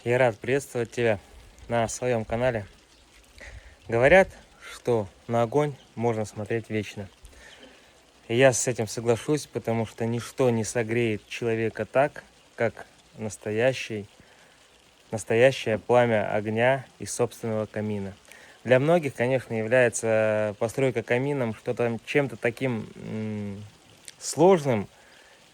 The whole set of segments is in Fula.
Я рад приветствовать тебя на своем канале. Говорят, что на огонь можно смотреть вечно. И я с этим соглашусь, потому что ничто не согреет человека так, как настоящее пламя огня из собственного камина. Для многих, конечно, является постройка камином чем-то таким сложным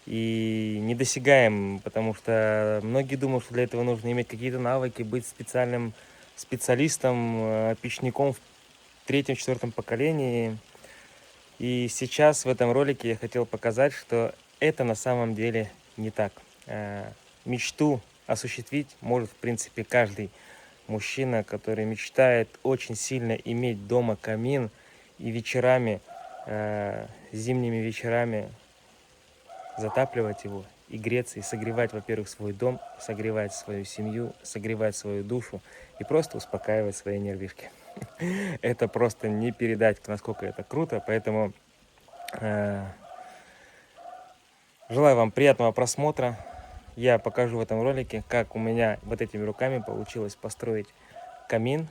и недосягаемым, потому что многие думают, что для этого нужно иметь какие-то навыки, быть специальным специалистом, печником в третьем-четвертом поколении. И сейчас в этом ролике я хотел показать, что это на самом деле не так. Мечту осуществить может, в принципе, каждый мужчина, который мечтает очень сильно иметь дома камин и вечерами, зимними вечерами затапливать его и греться, и согревать, во-первых, свой дом, согревать свою семью, согревать свою душу и просто успокаивать свои нервишки. Это просто не передать, насколько это круто, поэтому желаю вам приятного просмотра. Я покажу в этом ролике, как у меня вот этими руками получилось построить камин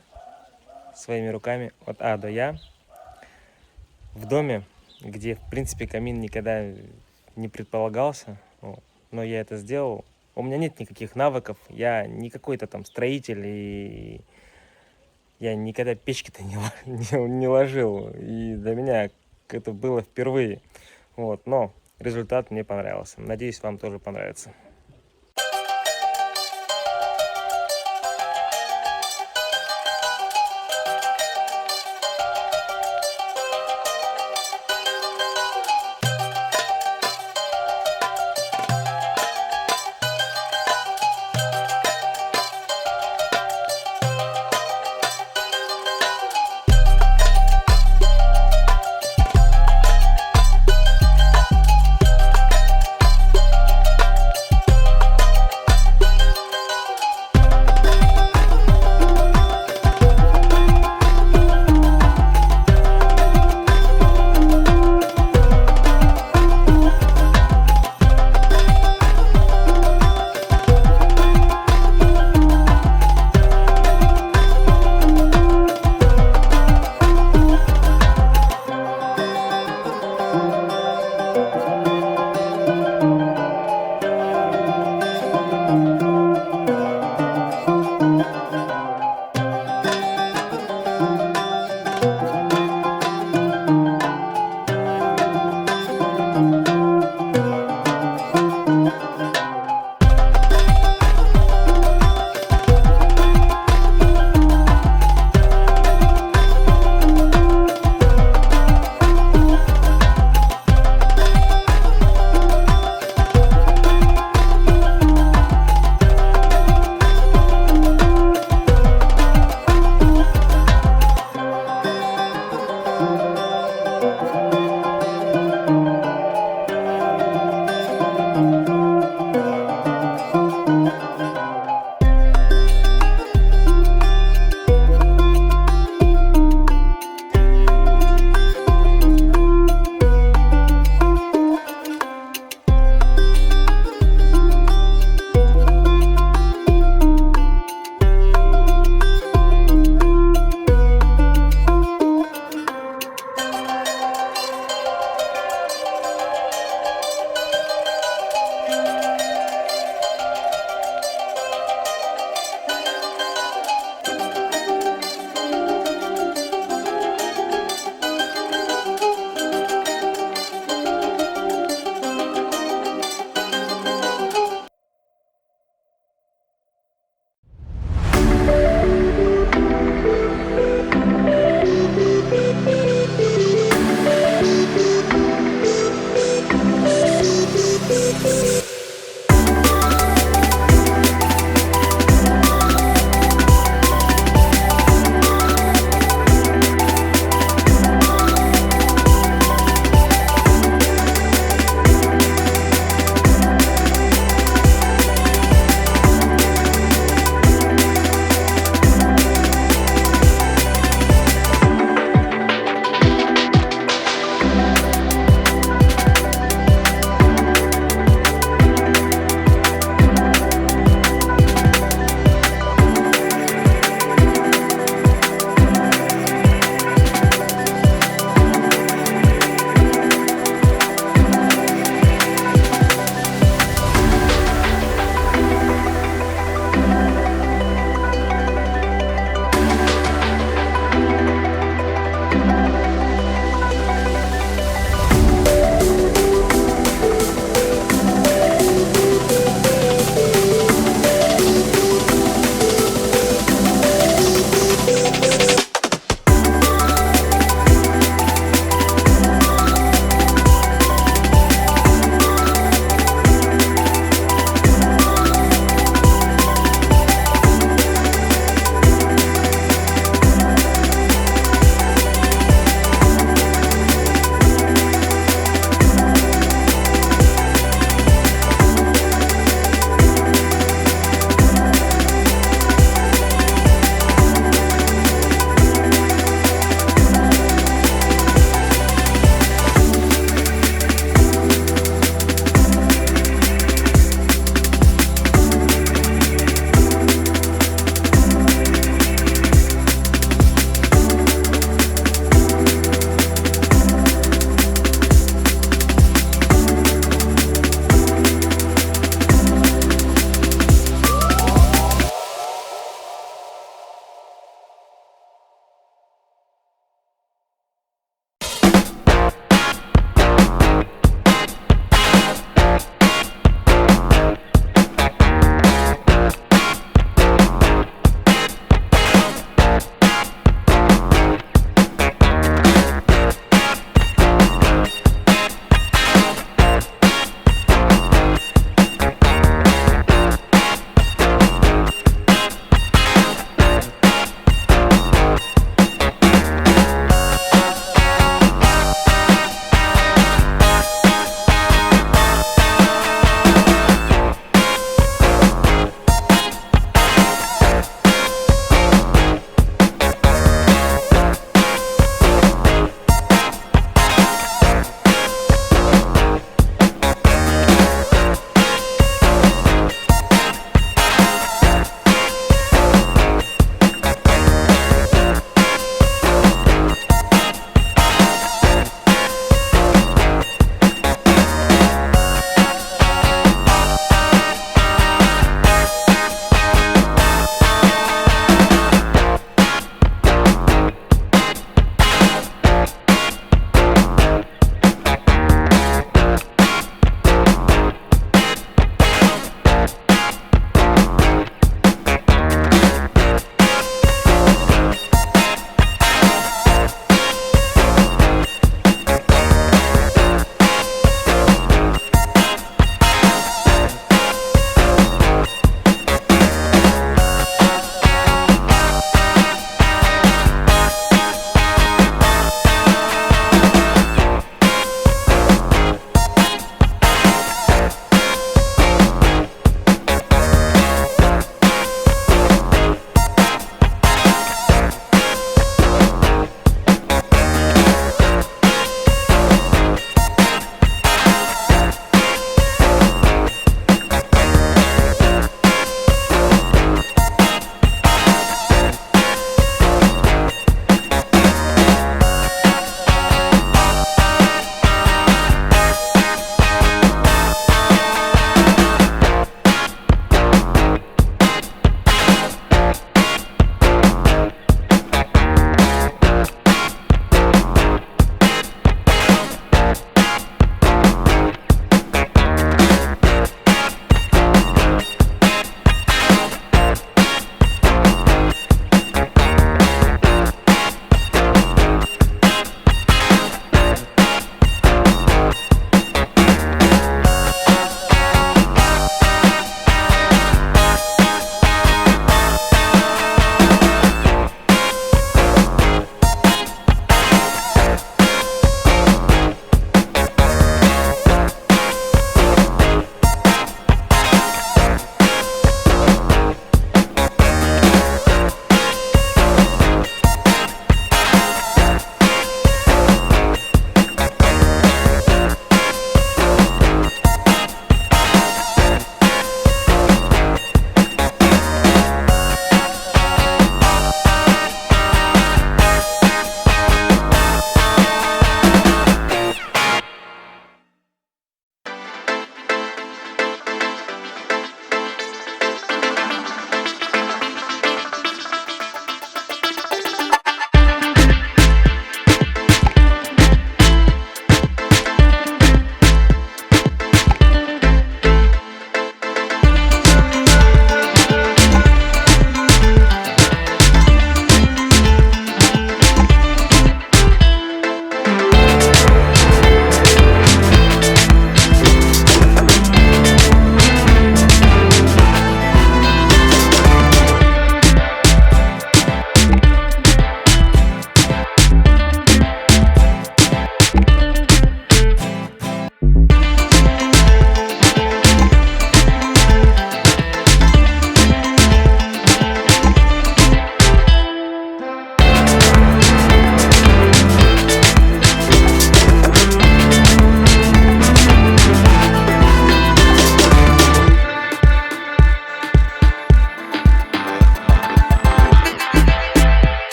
своими руками от А до Я в доме, где, в принципе, камин никогда не предполагался, но я это сделал. У меня нет никаких навыков, я не какой-то там строитель, и я никогда печки-то не ложил, и для меня это было впервые. Но результат мне понравился. Надеюсь, вам тоже понравится.